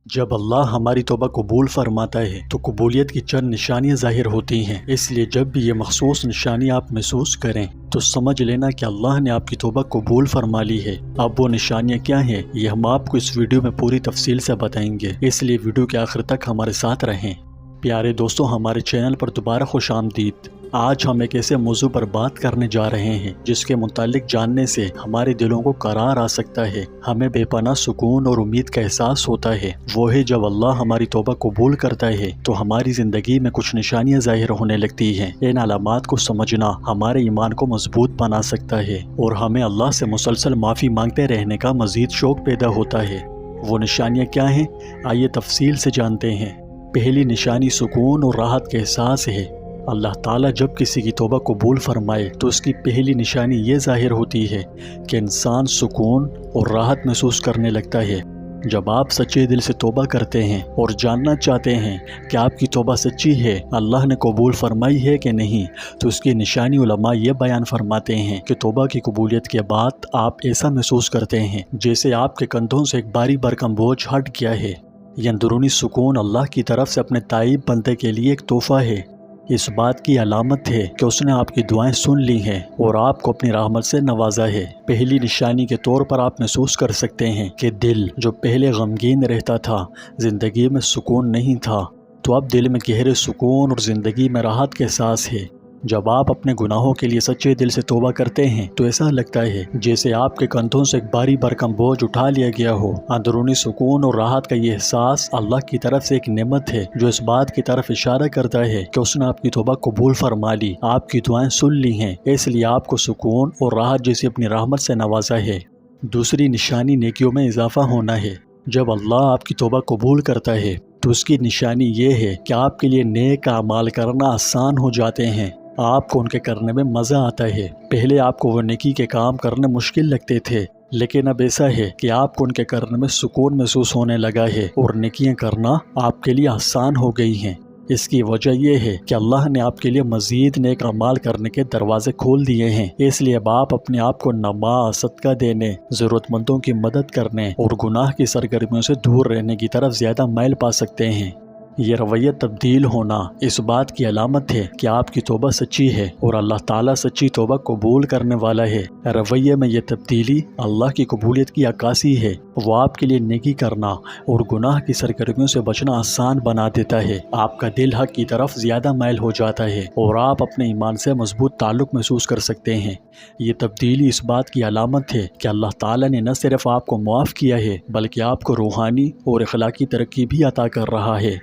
جب اللہ ہماری توبہ قبول فرماتا ہے تو قبولیت کی چند نشانیاں ظاہر ہوتی ہیں۔ اس لیے جب بھی یہ مخصوص نشانیاں آپ محسوس کریں تو سمجھ لینا کہ اللہ نے آپ کی توبہ قبول فرما لی ہے۔ اب وہ نشانیاں کیا ہیں یہ ہم آپ کو اس ویڈیو میں پوری تفصیل سے بتائیں گے، اس لیے ویڈیو کے آخر تک ہمارے ساتھ رہیں۔ پیارے دوستوں، ہمارے چینل پر دوبارہ خوش آمدید۔ آج ہم ایک ایسے موضوع پر بات کرنے جا رہے ہیں جس کے متعلق جاننے سے ہمارے دلوں کو قرار آ سکتا ہے، ہمیں بے پناہ سکون اور امید کا احساس ہوتا ہے۔ وہ ہے جب اللہ ہماری توبہ قبول کرتا ہے تو ہماری زندگی میں کچھ نشانیاں ظاہر ہونے لگتی ہیں۔ ان علامات کو سمجھنا ہمارے ایمان کو مضبوط بنا سکتا ہے اور ہمیں اللہ سے مسلسل معافی مانگتے رہنے کا مزید شوق پیدا ہوتا ہے۔ وہ نشانیاں کیا ہیں؟ آئیے تفصیل سے جانتے ہیں۔ پہلی نشانی سکون اور راحت کا احساس ہے۔ اللہ تعالیٰ جب کسی کی توبہ قبول فرمائے تو اس کی پہلی نشانی یہ ظاہر ہوتی ہے کہ انسان سکون اور راحت محسوس کرنے لگتا ہے۔ جب آپ سچے دل سے توبہ کرتے ہیں اور جاننا چاہتے ہیں کہ آپ کی توبہ سچی ہے، اللہ نے قبول فرمائی ہے کہ نہیں، تو اس کی نشانی علماء یہ بیان فرماتے ہیں کہ توبہ کی قبولیت کے بعد آپ ایسا محسوس کرتے ہیں جیسے آپ کے کندھوں سے ایک بھاری بھرکم بوجھ ہٹ گیا ہے۔ یہ اندرونی سکون اللہ کی طرف سے اپنے تائب بندے کے لیے ایک تحفہ ہے۔ اس بات کی علامت ہے کہ اس نے آپ کی دعائیں سن لی ہیں اور آپ کو اپنی رحمت سے نوازا ہے۔ پہلی نشانی کے طور پر آپ محسوس کر سکتے ہیں کہ دل جو پہلے غمگین رہتا تھا، زندگی میں سکون نہیں تھا، تو اب دل میں گہرے سکون اور زندگی میں راحت کا احساس ہے۔ جب آپ اپنے گناہوں کے لیے سچے دل سے توبہ کرتے ہیں تو ایسا لگتا ہے جیسے آپ کے کندھوں سے ایک بھاری بھرکم بوجھ اٹھا لیا گیا ہو۔ اندرونی سکون اور راحت کا یہ احساس اللہ کی طرف سے ایک نعمت ہے جو اس بات کی طرف اشارہ کرتا ہے کہ اس نے آپ کی توبہ قبول فرما لی، آپ کی دعائیں سن لی ہیں، اس لیے آپ کو سکون اور راحت جیسی اپنی رحمت سے نوازا ہے۔ دوسری نشانی نیکیوں میں اضافہ ہونا ہے۔ جب اللہ آپ کی توبہ قبول کرتا ہے تو اس کی نشانی یہ ہے کہ آپ کے لیے نیک اعمال کرنا آسان ہو جاتے ہیں۔ آپ کو ان کے کرنے میں مزہ آتا ہے۔ پہلے آپ کو وہ نیکی کے کام کرنے مشکل لگتے تھے، لیکن اب ایسا ہے کہ آپ کو ان کے کرنے میں سکون محسوس ہونے لگا ہے اور نیکیاں کرنا آپ کے لیے آسان ہو گئی ہیں۔ اس کی وجہ یہ ہے کہ اللہ نے آپ کے لیے مزید نیک اعمال کرنے کے دروازے کھول دیے ہیں۔ اس لیے اب آپ اپنے آپ کو نماز، صدقہ دینے، ضرورت مندوں کی مدد کرنے اور گناہ کی سرگرمیوں سے دور رہنے کی طرف زیادہ میل پا سکتے ہیں۔ یہ رویہ تبدیل ہونا اس بات کی علامت ہے کہ آپ کی توبہ سچی ہے اور اللہ تعالیٰ سچی توبہ قبول کرنے والا ہے۔ رویے میں یہ تبدیلی اللہ کی قبولیت کی عکاسی ہے۔ وہ آپ کے لیے نیکی کرنا اور گناہ کی سرگرمیوں سے بچنا آسان بنا دیتا ہے۔ آپ کا دل حق کی طرف زیادہ مائل ہو جاتا ہے اور آپ اپنے ایمان سے مضبوط تعلق محسوس کر سکتے ہیں۔ یہ تبدیلی اس بات کی علامت ہے کہ اللہ تعالیٰ نے نہ صرف آپ کو معاف کیا ہے بلکہ آپ کو روحانی اور اخلاقی ترقی بھی عطا کر رہا ہے۔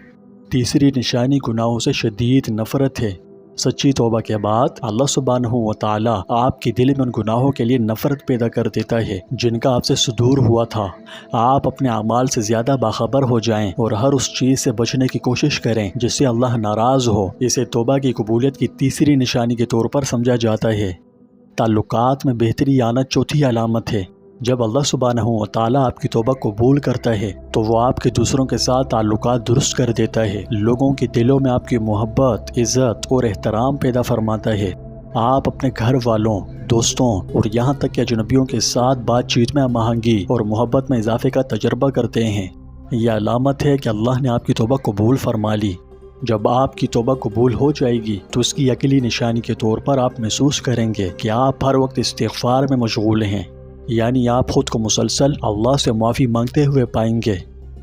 تیسری نشانی گناہوں سے شدید نفرت ہے۔ سچی توبہ کے بعد اللہ سبحانہ و تعالیٰ آپ کے دل میں ان گناہوں کے لیے نفرت پیدا کر دیتا ہے جن کا آپ سے صدور ہوا تھا۔ آپ اپنے اعمال سے زیادہ باخبر ہو جائیں اور ہر اس چیز سے بچنے کی کوشش کریں جس سے اللہ ناراض ہو۔ اسے توبہ کی قبولیت کی تیسری نشانی کے طور پر سمجھا جاتا ہے۔ تعلقات میں بہتری آنا چوتھی علامت ہے۔ جب اللہ سبحانہ و تعالیٰ آپ کی توبہ قبول کرتا ہے تو وہ آپ کے دوسروں کے ساتھ تعلقات درست کر دیتا ہے۔ لوگوں کے دلوں میں آپ کی محبت، عزت اور احترام پیدا فرماتا ہے۔ آپ اپنے گھر والوں، دوستوں اور یہاں تک کہ اجنبیوں کے ساتھ بات چیت میں ہم آہنگی اور محبت میں اضافے کا تجربہ کرتے ہیں۔ یہ علامت ہے کہ اللہ نے آپ کی توبہ قبول فرما لی۔ جب آپ کی توبہ قبول ہو جائے گی تو اس کی اگلی نشانی کے طور پر آپ محسوس کریں گے کہ آپ ہر وقت استغفار میں مشغول ہیں، یعنی آپ خود کو مسلسل اللہ سے معافی مانگتے ہوئے پائیں گے۔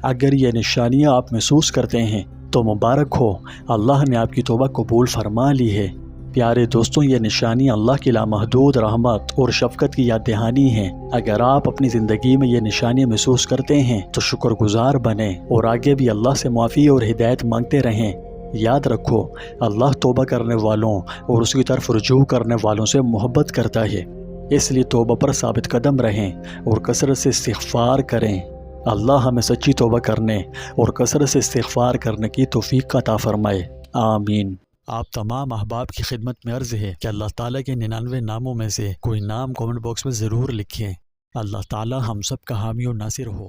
اگر یہ نشانیاں آپ محسوس کرتے ہیں تو مبارک ہو، اللہ نے آپ کی توبہ قبول فرما لی ہے۔ پیارے دوستوں، یہ نشانی اللہ کی لامحدود رحمت اور شفقت کی یاد دہانی ہے۔ اگر آپ اپنی زندگی میں یہ نشانیاں محسوس کرتے ہیں تو شکر گزار بنیں اور آگے بھی اللہ سے معافی اور ہدایت مانگتے رہیں۔ یاد رکھو، اللہ توبہ کرنے والوں اور اس کی طرف رجوع کرنے والوں سے محبت کرتا ہے، اس لیے توبہ پر ثابت قدم رہیں اور کثرت سے استغفار کریں۔ اللہ ہمیں سچی توبہ کرنے اور کثرت سے استغفار کرنے کی توفیق عطا فرمائے، آمین۔ آپ تمام احباب کی خدمت میں عرض ہے کہ اللہ تعالیٰ کے 99 ناموں میں سے کوئی نام کامنٹ باکس میں ضرور لکھیں۔ اللہ تعالیٰ ہم سب کا حامی و ناصر ہو۔